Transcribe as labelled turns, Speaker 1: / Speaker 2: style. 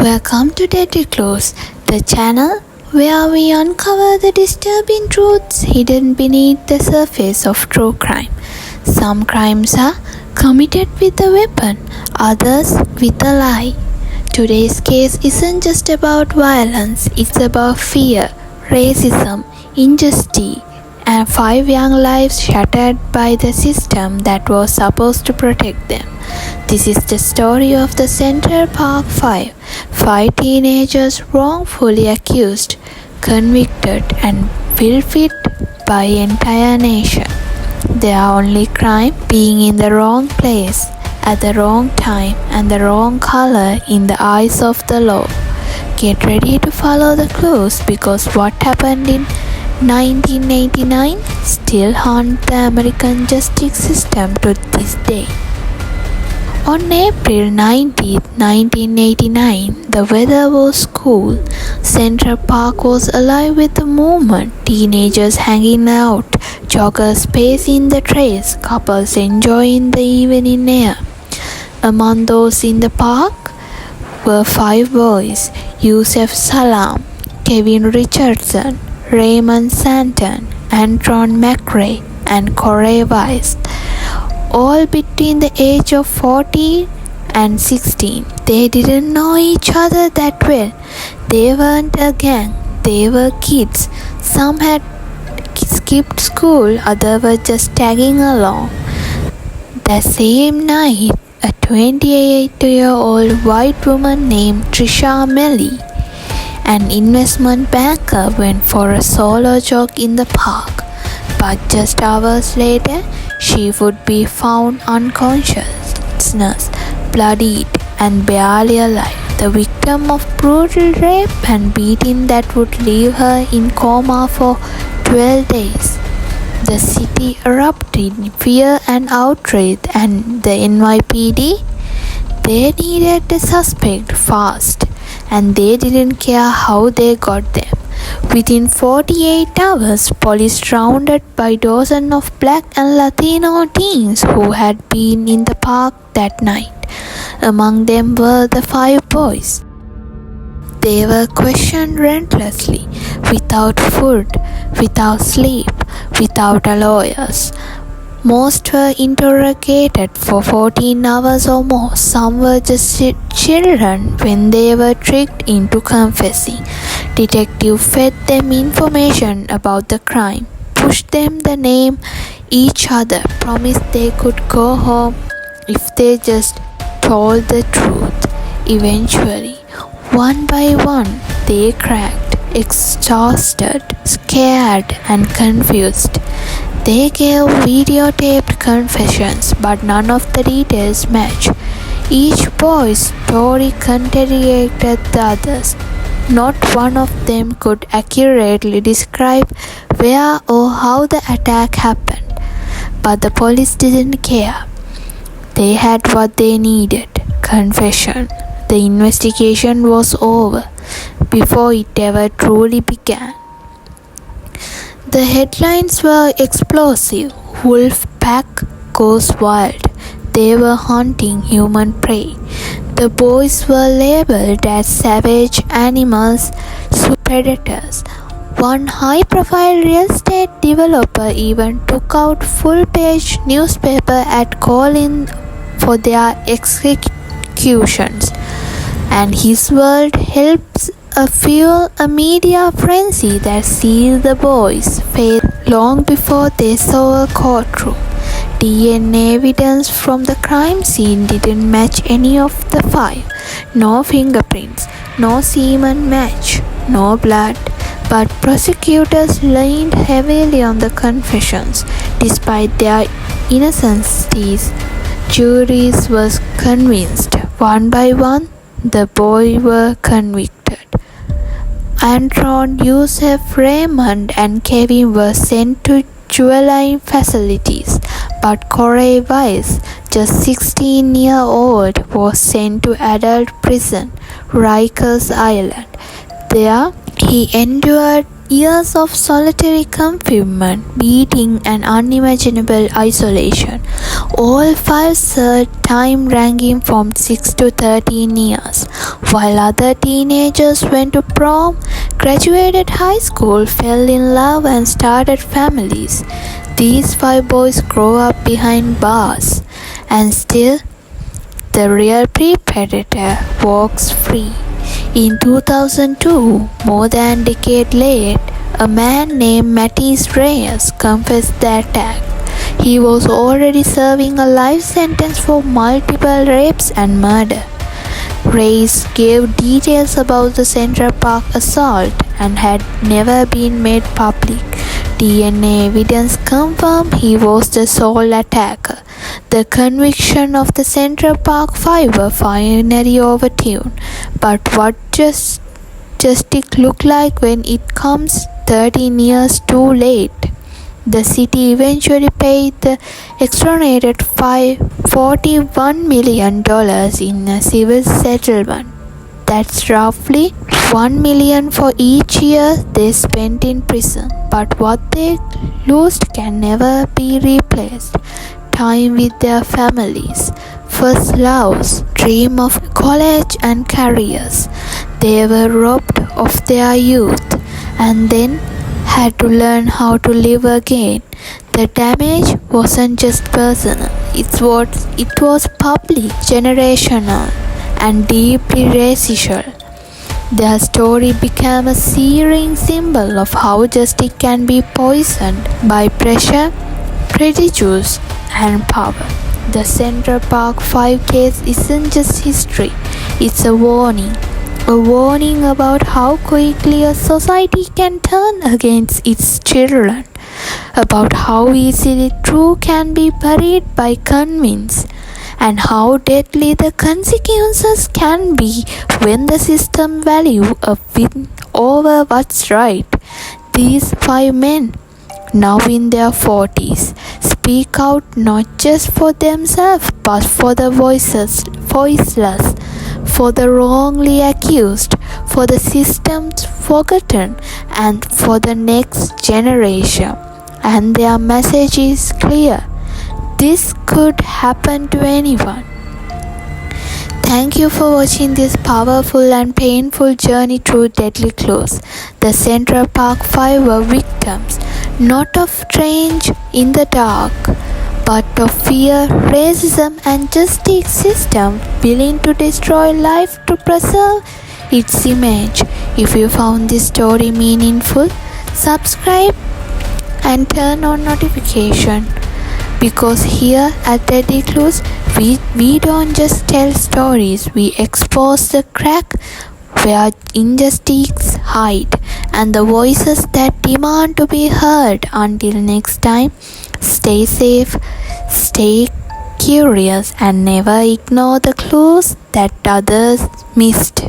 Speaker 1: Welcome to Deadly Clues, the channel where we uncover the disturbing truths hidden beneath the surface of true crime. Some crimes are committed with a weapon, others with a lie. Today's case isn't just about violence, it's about fear, racism, injustice, and 5 young lives shattered by the system that was supposed to protect them. This is the story of the Central Park 5. 5 teenagers wrongfully accused, convicted, and vilified by an entire nation. Their only crime being in the wrong place, at the wrong time, and the wrong color in the eyes of the law. Get ready to follow the clues because what happened in 1989 still haunts the American justice system to this day. On April 19, 1989, the weather was cool. Central Park was alive with the movement. Teenagers hanging out, joggers pacing the trails, couples enjoying the evening air. Among those in the park were 5 boys: Yusef Salam, Kevin Richardson, Raymond Santon, Antron McRae, and Corey Weiss. All between the age of 14 and 16. They didn't know each other that well. They weren't a gang, they were kids. Some had skipped school, others were just tagging along. That same night, a 28-year-old white woman named Trisha Melly, an investment banker, went for a solo jog in the park. But just hours later, she would be found unconscious, bloodied, and barely alive, the victim of brutal rape and beating that would leave her in coma for 12 days. The city erupted in fear and outrage, and the NYPD, they needed the suspect fast, and they didn't care how they got them. Within 48 hours, police rounded by dozens of black and Latino teens who had been in the park that night. Among them were the 5 boys. They were questioned relentlessly, without food, without sleep, without lawyers. Most were interrogated for 14 hours or more. Some were just children when they were tricked into confessing. Detectives fed them information about the crime, pushed them to name each other, promised they could go home if they just told the truth. Eventually, one by one, they cracked, exhausted, scared, and confused. They gave videotaped confessions, but none of the details matched. Each boy's story contradicted the others. Not one of them could accurately describe where or how the attack happened. But the police didn't care. They had what they needed: confession. The investigation was over before it ever truly began. The headlines were explosive. Wolf pack goes wild. They were hunting human prey. The boys were labeled as savage animals, predators. One high-profile real estate developer even took out full-page newspaper ad calling for their executions. And his word helps fuel a media frenzy that sealed the boys' fate long before they saw a courtroom. DNA evidence from the crime scene didn't match any of the 5. No fingerprints, no semen match, no blood. But prosecutors leaned heavily on the confessions. Despite their innocence, juries were convinced. One by one, the boys were convicted. Antron, Yusef, Raymond, and Kevin were sent to juvenile facilities, but Corey Weiss, just 16-year-old, was sent to adult prison, Rikers Island. There, he endured years of solitary confinement, beating, and unimaginable isolation. All 5 served time ranging from 6 to 13 years. while other teenagers went to prom, graduated high school, fell in love, and started families. These 5 boys grow up behind bars, and still the real predator walks free. In 2002, more than a decade late, a man named Matisse Reyes confessed the attack. He was already serving a life sentence for multiple rapes and murder. Reyes gave details about the Central Park assault and had never been made public. DNA evidence confirmed he was the sole attacker. The conviction of the Central Park Five were finally overturned. But what does justice look like when it comes 13 years too late? The city eventually paid the exonerated $41 million in a civil settlement. That's roughly $1 million for each year they spent in prison. But what they lost can never be replaced. Time with their families, first loves, dream of college and careers. They were robbed of their youth and then had to learn how to live again. The damage wasn't just personal, it was public, generational, and deeply racial. Their story became a searing symbol of how justice can be poisoned by pressure, prejudice, and power. The Central Park 5 case isn't just history, it's a warning. A warning about how quickly a society can turn against its children, about how easily truth can be buried by convince, and how deadly the consequences can be when the system values a win over what's right. These 5 men, now in their 40s, speak out not just for themselves but for the voiceless, for the wrongly accused, for the systems forgotten, and for the next generation. And their message is clear. This could happen to anyone. Thank you for watching this powerful and painful journey through deadly clues. The Central Park 5 were victims, not of strange in the dark, but of fear, racism, and justice system willing to destroy life to preserve its image. If you found this story meaningful, subscribe and turn on notification. Because here at Deadly Clues, we don't just tell stories, we expose the crack where injustice hide and the voices that demand to be heard. Until next time, stay safe, stay curious, and never ignore the clues that others missed.